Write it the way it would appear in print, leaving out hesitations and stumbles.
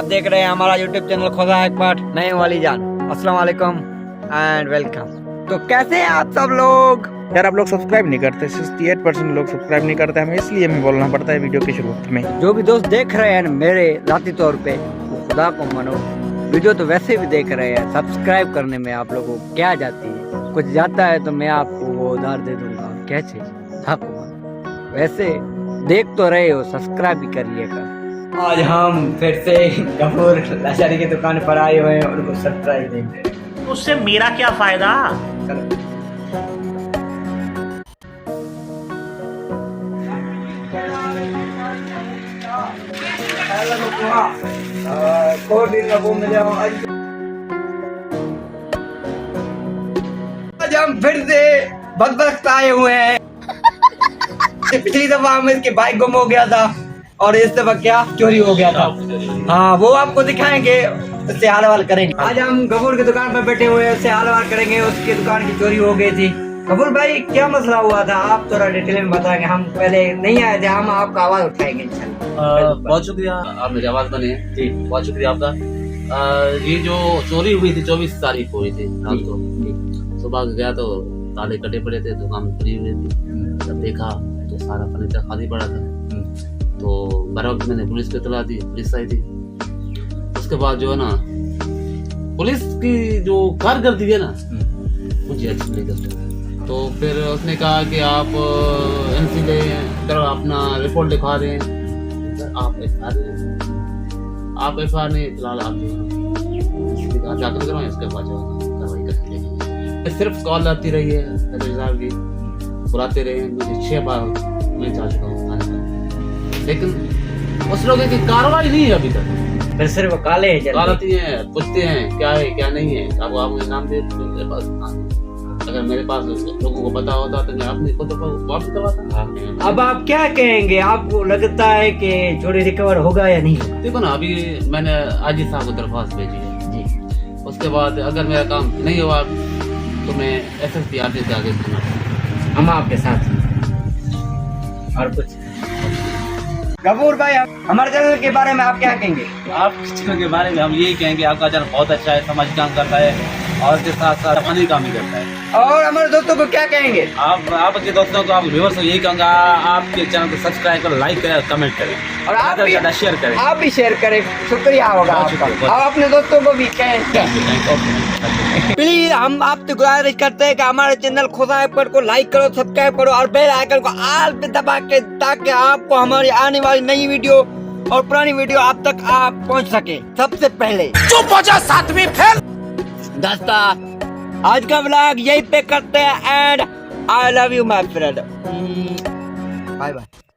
देख रहे हैं हमारा यूट्यूब चैनल खुदा एक्सपर्ट नए वाली जान। अस्सलाम वालेकुम एंड वेलकम। तो कैसे हैं आप सब लोग? यार आप लोग सब्सक्राइब नहीं करते, 68% लोग सब्सक्राइब नहीं करते हमें, इसलिए हमें बोलना पड़ता है वीडियो की शुरुआत में। जो भी दोस्त देख रहे हैं मेरे जाती तौर पे, वो खुदा को मानो, वीडियो तो वैसे भी देख रहे हैं, सब्सक्राइब करने में आप लोगों को क्या जाती है? कुछ जाता है तो मैं आपको वो उधार दे दूंगा, क्या चाहिए? खुदा को मानो, वैसे देख तो रहे हो, सब्सक्राइब भी करिएगा। आज हम फिर से गफूर लाचारी की दुकान पर आए हुए हैं, उनको सरप्राइज देंगे। उससे मेरा क्या फायदा? चलो। आज हम फिर से बदबख्त आए हुए हैं। पिछली दफा हम इसकी बाइक गुम हो गया था और इस दफा क्या चोरी हो गया था। हाँ, वो आपको दिखाएंगे, उससे हाल वाल करेंगे। आज हम गफूर की दुकान पर बैठे हुए हैं, उससे हाल वाल करेंगे। उसकी दुकान की चोरी हो गई थी। गफूर भाई, क्या मसला हुआ था? आप थोड़ा डिटेल में बताएंगे। हम पहले नहीं आए थे, हम आपका आवाज उठाएंगे इंशाल्लाह। बहुत शुक्रिया, आप मेरी आवाज बने जी, बहुत शुक्रिया आपका। ये जो चोरी हुई थी 24 तारीख को हुई थी रात को। सुबह गया तो ताले कटे पड़े थे, दुकान खुली हुई थी। जब देखा तो सारा फर्नीचर खाली पड़ा था। तो बर वक्त मैंने पुलिस को इतला दी, पुलिस आई थी। उसके बाद जो है ना, पुलिस की जो कारकर्दगी है ना, मुझे अच्छी नहीं लगती। तो फिर उसने कहा कि आप एनसी ले करो, अपना रिपोर्ट लिखवा दें। आप एफआईआर नहीं, फिलहाल आप दाखिल करो, इसके बाद जो कार्रवाई करके लेंगे। सिर्फ कॉल आती रही है साहब की, बुलाते रहे, मुझे 6 बार मैं जा चुका हूँ थाने पर, लेकिन उस लोगों की कार्रवाई नहीं है अभी तक। फिर सिर्फ काले आती है, पूछते हैं क्या है क्या नहीं है। अब आप मुझे नाम दे, मेरे पास अगर मेरे पास लोगों को पता होता तो मैं अपने खुद वापस करवाता। अब आप क्या कहेंगे? आपको लगता है कि चोरी रिकवर होगा या नहीं होगा? देखो ना, अभी मैंने आजी साहब को दरख्वास्त भेजी है जी। उसके बाद अगर मेरा काम नहीं हुआ तो मैं SSP आरटी से आगे बढ़ूंगा। हम आपके साथ हैं। और कुछ गफूर भाई, हमारे चैनल के बारे में आप क्या कहेंगे? आपके चैनल के बारे में हम यही कहेंगे, आपका चैनल बहुत अच्छा है, समाज काम करता है और इसके साथ साथ अपनी काम भी करता है। और हमारे दोस्तों को क्या कहेंगे? आपके दोस्तों को, आप व्यूअर्स को यही कहूँगा, आपके चैनल को सब्सक्राइब करें, लाइक करें, कमेंट करें और आप भी ज़्यादा शेयर करें। आप भी शेयर करें, शुक्रिया होगा आपका। और अपने दोस्तों को भी कहें। प्लीज हम आपसे गुजारिश करते हैं कि हमारे चैनल खुदा एक्सपर्ट को लाइक करो, सब्सक्राइब करो और बेल आइकन को ऑल पे दबा के, ताकि आपको हमारी आने वाली नई वीडियो और पुरानी वीडियो आप तक आप पहुंच सके सबसे पहले। चुप हो जा, सातवीं फेल। दोस्तों, आज का व्लॉग यही पे करते हैं and I love you my friend. Bye bye.